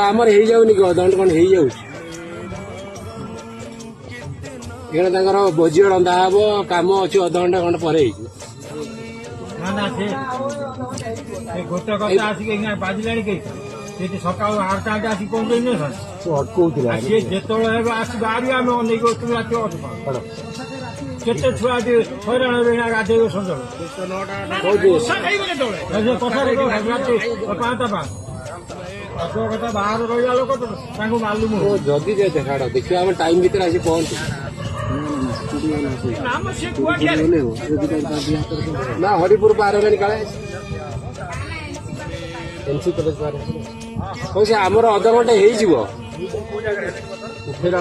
आमर हो जाऊनि कि अधघंटे खंड हो जाऊँ भोजी रंधा हम कम अच्छे अधघंटे खंड पर गोटे कथा आसिक बाजिला सका 8टा आसिक पहुंचे अटकौला सी जो आस बाहर आम अनेक राति केते छुआ हैरान हे गाधे सज कथा कथा बाहर रहा लोक मालूम जदि छाड़ देखिए आम टाइम भर आसी पहुंचू ना हरिपुर पार होगा काले एनसी कॉलेज पार कौन से आमर अधघंटे हो उठेला